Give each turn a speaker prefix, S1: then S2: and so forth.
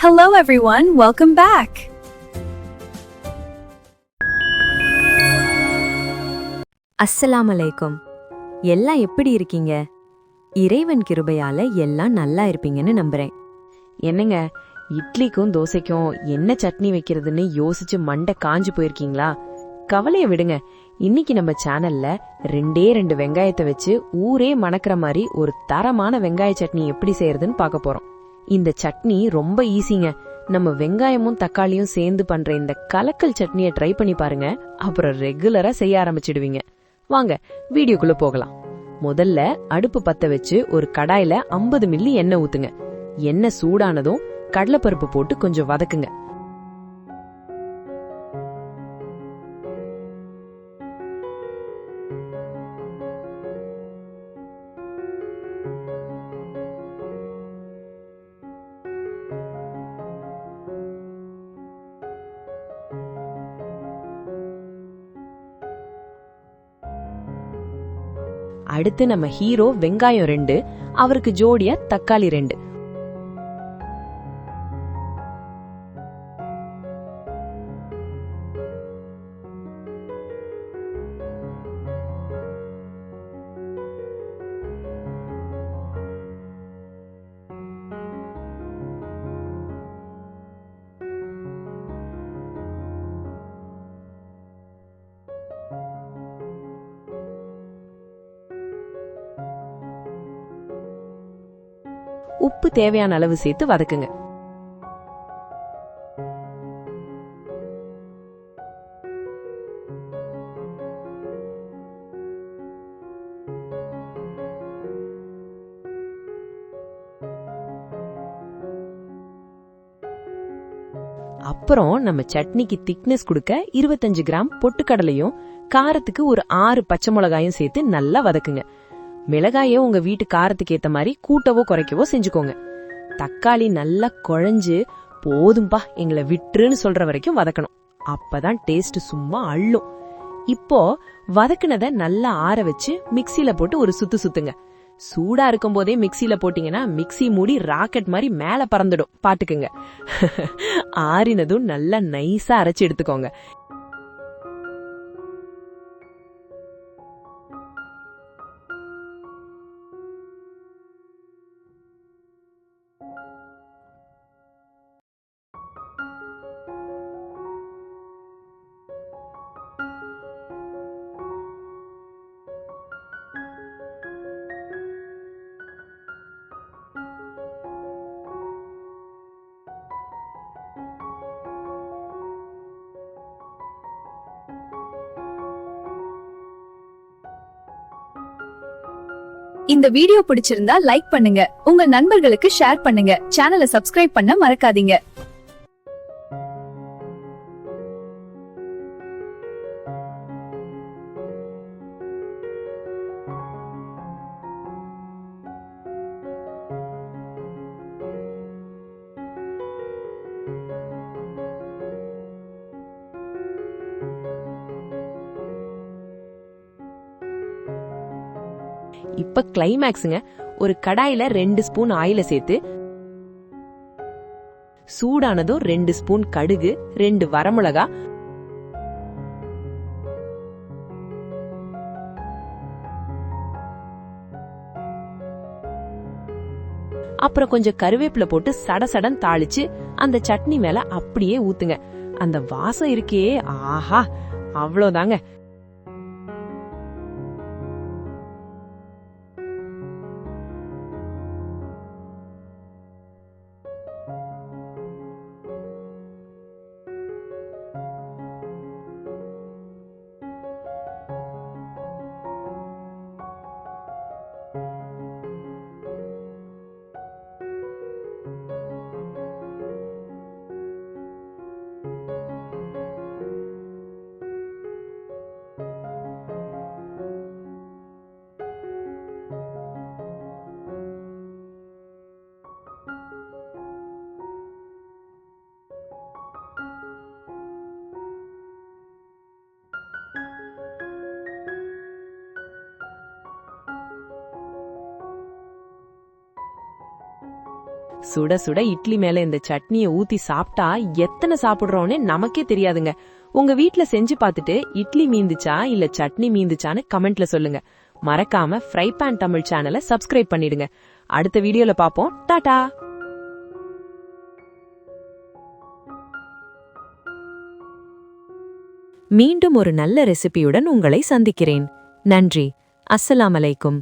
S1: Hello everyone, welcome back.
S2: அஸ்ஸலாமு அலைக்கும். எல்லாம் எப்படி இருக்கீங்க? இறைவன் கிருபையால எல்லாம் நல்லா இருப்பீங்கன்னு நம்புறேன்.
S3: என்னங்க, இட்லிக்கும் தோசைக்கும் என்ன சட்னி வைக்கிறதுன்னு யோசிச்சு மண்டை காஞ்சு போயிருக்கீங்களா? கவலைய விடுங்க. இன்னைக்கு நம்ம சேனல்ல ரெண்டு வெங்காயத்தை வச்சு ஊரே மணக்கிற மாதிரி ஒரு தரமான வெங்காய சட்னி எப்படி செய்யறதுன்னு பார்க்க போறோம். இந்த சட்னி ரொம்ப ஈஸிங்க. நம்ம வெங்காயமும் தக்காளியும் சேர்ந்து பண்ற இந்த கலக்கல் சட்னியை ட்ரை பண்ணி பாருங்க. அப்புறம் ரெகுலரா செய்ய ஆரம்பிச்சிடுவீங்க. வாங்க வீடியோக்குள்ள போகலாம். முதல்ல அடுப்பு பத்த வச்சு ஒரு கடாயில 50 மில்லி எண்ணெய் ஊத்துங்க. எண்ணெய் சூடானதும் கடலைப்பருப்பு போட்டு கொஞ்சம் வதக்குங்க. அடுத்து நம்ம ஹீரோ வெங்காயம் 2, அவருக்கு ஜோடியா தக்காளி 2. உப்பு தேவையான அளவு சேர்த்து வதக்குங்க. அப்புறம் நம்ம சட்னிக்கு திக்னஸ் கொடுக்க 25 கிராம் பொட்டுக்கடலையும் காரத்துக்கு ஒரு 6 பச்சை மிளகாயும் சேர்த்து நல்லா வதக்குங்க. மிளகாயே உங்க வீட்டு காரத்துக்கு ஏத்த மாதிரி கூட்டவோ குறைக்கவோ செஞ்சுக்கோங்க. தக்காளி நல்லா குழஞ்சு போதும்பா எங்களை விட்டுருன்னு சொல்ற வரைக்கும் வதக்கணும். அப்பதான் டேஸ்ட் சும்மா அள்ளும். இப்போ வதக்குனத நல்லா ஆற வச்சு மிக்சில போட்டு ஒரு சுத்து சுத்துங்க. சூடா இருக்கும் போதே மிக்சில போட்டீங்கன்னா மிக்சி மூடி ராக்கெட் மாதிரி மேல பறந்துடும், பாட்டுக்குங்க. ஆறினதும் நல்லா நைஸா அரைச்சு எடுத்துக்கோங்க.
S1: இந்த வீடியோ பிடிச்சிருந்தா லைக் பண்ணுங்க, உங்க நண்பர்களுக்கு ஷேர் பண்ணுங்க, சேனலை சப்ஸ்கிரைப் பண்ண மறக்காதீங்க.
S3: இப்ப கிளைமேக்ஸுங்க. ஒரு கடாயில 2 ஸ்பூன் ஆயில சேர்த்து சூடானதும் 2 ஸ்பூன் கடுகு, 2 வரமிளகா, அப்புறம் கொஞ்சம் கருவேப்பிலை போட்டு சடசடன் தாளிச்சு அந்த சட்னி மேல அப்படியே ஊத்துங்க. அந்த வாசம் இருக்கே, ஆஹா, அவ்வளவுதாங்க. சுட சுட இட்லி மேல இந்த சட்னியை ஊத்தி சாப்பிட்டா எத்தனை சாப்பிடுறோம்னு நமக்கே தெரியாதுங்க. உங்க வீட்ல செஞ்சு பார்த்துட்டு இட்லி மீந்துச்சா இல்ல சட்னி மீந்துச்சான்னு கமெண்ட்ல சொல்லுங்க. மறக்காம ஃப்ரை பேன் தமிழ் சேனலை சப்ஸ்கிரைப் பண்ணிடுங்க. அடுத்த வீடியோல பாப்போம். டாடா.
S2: மீண்டும் ஒரு நல்ல ரெசிபியுடன் உங்களை சந்திக்கிறேன். நன்றி. அஸ்ஸலாமு அலைக்கும்.